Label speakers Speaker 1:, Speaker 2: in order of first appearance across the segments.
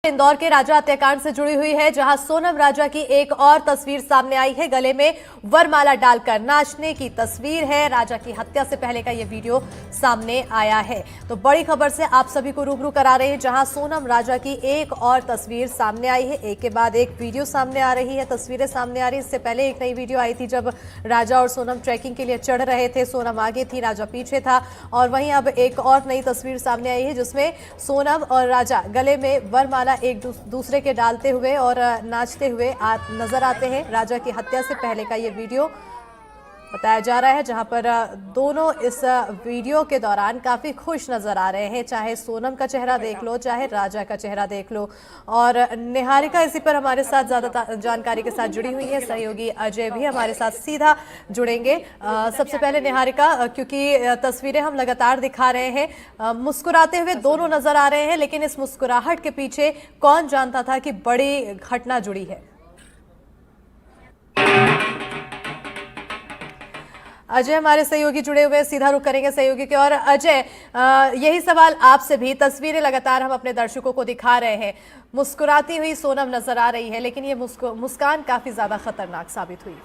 Speaker 1: इंदौर के राजा हत्याकांड से जुड़ी हुई है, जहां सोनम राजा की एक और तस्वीर सामने आई है। गले में वरमाला डालकर नाचने की तस्वीर है। राजा की हत्या से पहले का यह वीडियो सामने आया है। तो बड़ी खबर से आप सभी को रूबरू करा रहे हैं, जहां सोनम राजा की एक और तस्वीर सामने आई है। एक के बाद एक वीडियो सामने आ रही है, तस्वीरें सामने आ रही है। इससे पहले एक नई वीडियो आई थी जब राजा और सोनम ट्रैकिंग के लिए चढ़ रहे थे। सोनम आगे थी, राजा पीछे था। और वहीं अब एक और नई तस्वीर सामने आई है, जिसमें सोनम और राजा गले में वरमाला एक दूसरे के डालते हुए और नाचते हुए नजर आते हैं। राजा की हत्या से पहले का ये वीडियो बताया जा रहा है, जहां पर दोनों इस वीडियो के दौरान काफी खुश नजर आ रहे हैं। चाहे सोनम का चेहरा देख लो, चाहे राजा का चेहरा देख लो। और निहारिका इसी पर हमारे साथ ज्यादा जानकारी के साथ जुड़ी हुई है। सहयोगी अजय भी हमारे साथ सीधा जुड़ेंगे। सबसे पहले निहारिका, क्योंकि तस्वीरें हम लगातार दिखा रहे हैं, मुस्कुराते हुए दोनों नजर आ रहे हैं, लेकिन इस मुस्कुराहट के पीछे कौन जानता था कि बड़ी घटना जुड़ी है। अजय हमारे सहयोगी जुड़े हुए, सीधा रुख करेंगे सहयोगी के। और अजय, यही सवाल आपसे भी। तस्वीरें लगातार हम अपने दर्शकों को दिखा रहे हैं, मुस्कुराती हुई सोनम नजर आ रही है, लेकिन ये मुस्कान काफी ज्यादा खतरनाक साबित हुई।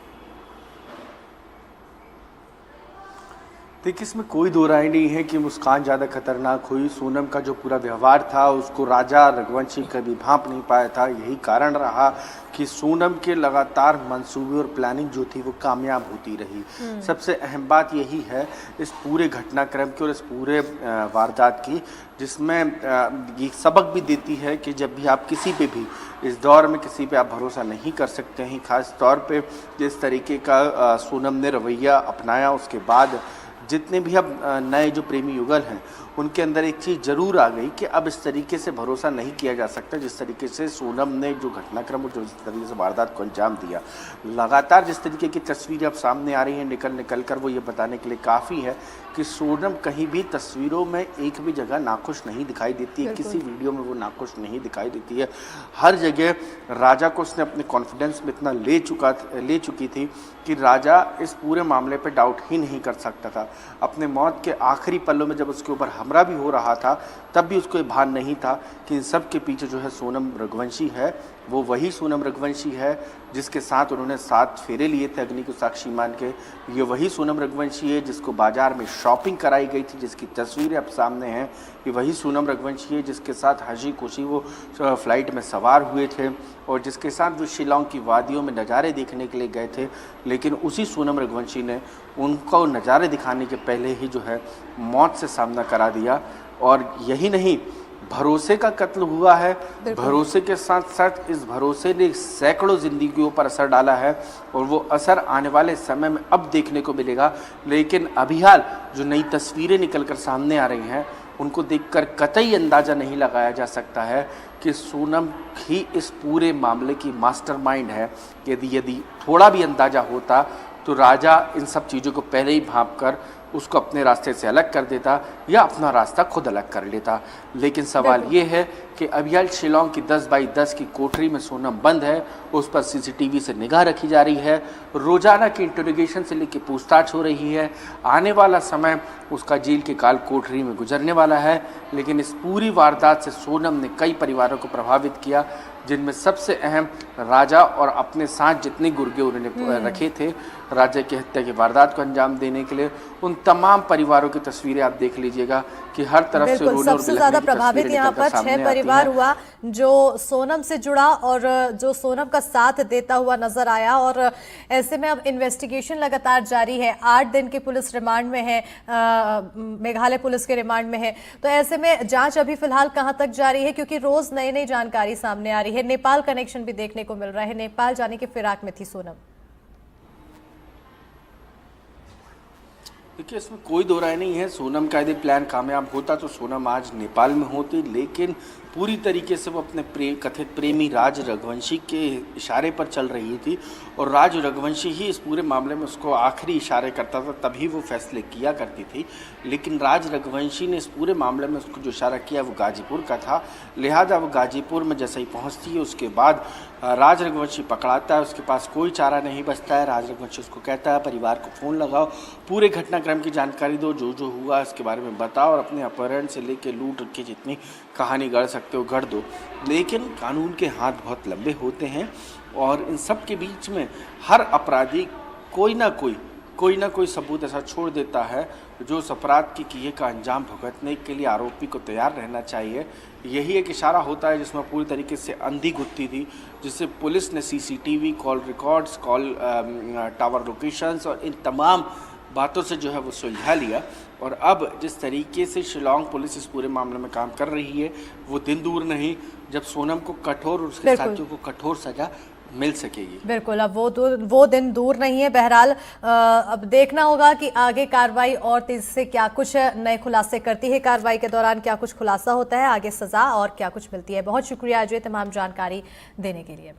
Speaker 2: देखिए, इसमें कोई दो राय नहीं है कि मुस्कान ज़्यादा खतरनाक हुई। सोनम का जो पूरा व्यवहार था उसको राजा रघुवंशी कभी भांप नहीं पाया था। यही कारण रहा कि सोनम के लगातार मंसूबे और प्लानिंग जो थी वो कामयाब होती रही। सबसे अहम बात यही है इस पूरे घटनाक्रम की और इस पूरे वारदात की, जिसमें ये सबक भी देती है कि जब भी आप किसी पे भी इस दौर में किसी पे आप भरोसा नहीं कर सकते हैं। खास तौर पे जिस तरीके का सोनम ने रवैया अपनाया, उसके बाद जितने भी अब नए जो प्रेमी युगल हैं उनके अंदर एक चीज़ ज़रूर आ गई कि अब इस तरीके से भरोसा नहीं किया जा सकता जिस तरीके से सोनम ने जो घटनाक्रम और जो इस तरीके से वारदात को अंजाम दिया। लगातार जिस तरीके की तस्वीरें अब सामने आ रही हैं निकल कर, वो ये बताने के लिए काफ़ी है कि सोनम कहीं भी तस्वीरों में एक भी जगह नाखुश नहीं दिखाई देती है। किसी वीडियो में वो नाखुश नहीं दिखाई देती है। हर जगह राजा को उसने अपने कॉन्फिडेंस में इतना ले चुकी थी कि राजा इस पूरे मामले पे डाउट ही नहीं कर सकता था। अपने मौत के आखिरी पलों में जब उसके ऊपर हमला भी हो रहा था, तब भी उसको ये भान नहीं था कि इन सब के पीछे जो है सोनम रघुवंशी है। वो वही सोनम रघुवंशी है जिसके साथ उन्होंने 7 फेरे लिए थे अग्नि को साक्षी मान के। ये वही सोनम रघुवंशी है जिसको बाजार में शॉपिंग कराई गई थी, जिसकी तस्वीरें अब सामने हैं। ये वही सोनम रघुवंशी है जिसके साथ हंसी खुशी वो फ्लाइट में सवार हुए थे और जिसके साथ वो शिलांग की वादियों में नज़ारे देखने के लिए गए थे। लेकिन उसी सोनम रघुवंशी ने उनको नज़ारे दिखाने के पहले ही जो है मौत से सामना करा दिया। और यही नहीं, भरोसे का कत्ल हुआ है। भरोसे के साथ साथ इस भरोसे ने सैकड़ों जिंदगियों पर असर डाला है और वो असर आने वाले समय में अब देखने को मिलेगा। लेकिन अभी हाल जो नई तस्वीरें निकलकर सामने आ रही हैं उनको देखकर कतई अंदाज़ा नहीं लगाया जा सकता है कि सोनम ही इस पूरे मामले की मास्टरमाइंड है। यदि थोड़ा भी अंदाज़ा होता तो राजा इन सब चीज़ों को पहले ही भांप कर उसको अपने रास्ते से अलग कर देता या अपना रास्ता खुद अलग कर लेता। लेकिन सवाल ये है कि अभियाल शिलांग की 10 बाई 10 की कोठरी में सोनम बंद है, उस पर सीसीटीवी से निगाह रखी जा रही है। रोजाना की इंटरोगेशन से लेकर पूछताछ हो रही है। आने वाला समय उसका जेल के काल कोठरी में गुजरने वाला है। लेकिन इस पूरी वारदात से सोनम ने कई परिवारों को प्रभावित किया, जिनमें सबसे अहम राजा और अपने साथ जितने गुर्गे उन्होंने रखे थे राजा की हत्या की वारदात को अंजाम देने के लिए, उन तमाम परिवारों की तस्वीरें आप देख लीजिएगा कि हर तरफ से रोने और
Speaker 1: सबसे ज्यादा प्रभावित यहाँ पर 6 परिवार हुआ जो सोनम से जुड़ा और जो सोनम का साथ देता हुआ नजर आया। और ऐसे में अब इन्वेस्टिगेशन लगातार जारी है। 8 दिन की पुलिस रिमांड में है, मेघालय पुलिस के रिमांड में है। तो ऐसे में जांच अभी फिलहाल कहां तक जारी है, क्योंकि रोज नई जानकारी सामने आ रही है। नेपाल कनेक्शन भी देखने को मिल रहा है, नेपाल जाने की फिराक में थी सोनम।
Speaker 2: देखिए, इसमें कोई दो राय नहीं है। सोनम का यदि प्लान कामयाब होता तो सोनम आज नेपाल में होती, लेकिन पूरी तरीके से वो अपने कथित प्रेमी राज रघुवंशी के इशारे पर चल रही थी और राज रघुवंशी ही इस पूरे मामले में उसको आखिरी इशारे करता था, तभी वो फैसले किया करती थी। लेकिन राज रघुवंशी ने इस पूरे मामले में उसको जो इशारा किया वो गाजीपुर का था। लिहाजा वो गाजीपुर में जैसे ही पहुंचती है उसके बाद राज रघुवंशी पकड़ाता है। उसके पास कोई चारा नहीं बचता है। राज रघुवंशी उसको कहता है परिवार को फ़ोन लगाओ, पूरे घटनाक्रम की जानकारी दो, जो जो हुआ इसके बारे में बताओ और अपने अपहरण से लेकर लूट की जितनी कहानी गढ़ सकते सकते हो गढ़ दो, लेकिन कानून के हाथ बहुत लंबे होते हैं और इन सब के बीच में हर अपराधी कोई ना कोई सबूत ऐसा छोड़ देता है जो उस अपराध की किए का अंजाम भुगतने के लिए आरोपी को तैयार रहना चाहिए। यही एक इशारा होता है जिसमें पूरी तरीके से अंधी गुत्थी थी, जिससे पुलिस ने CCTV, call records, call tower locations और इन तमाम बातों से जो है वो सुलझा लिया। और अब जिस तरीके से शिलांग पुलिस इस पूरे मामले में काम कर रही है, वो दिन दूर नहीं जब सोनम को कठोर और उसके साथियों को कठोर सजा मिल सकेगी।
Speaker 1: बिल्कुल, अब वो दिन दूर नहीं है। बहरहाल अब देखना होगा कि आगे कार्रवाई और तेजी से क्या कुछ नए खुलासे करती है, कार्रवाई के दौरान क्या कुछ खुलासा होता है, आगे सजा और क्या कुछ मिलती है। बहुत शुक्रिया अजय तमाम जानकारी देने के लिए।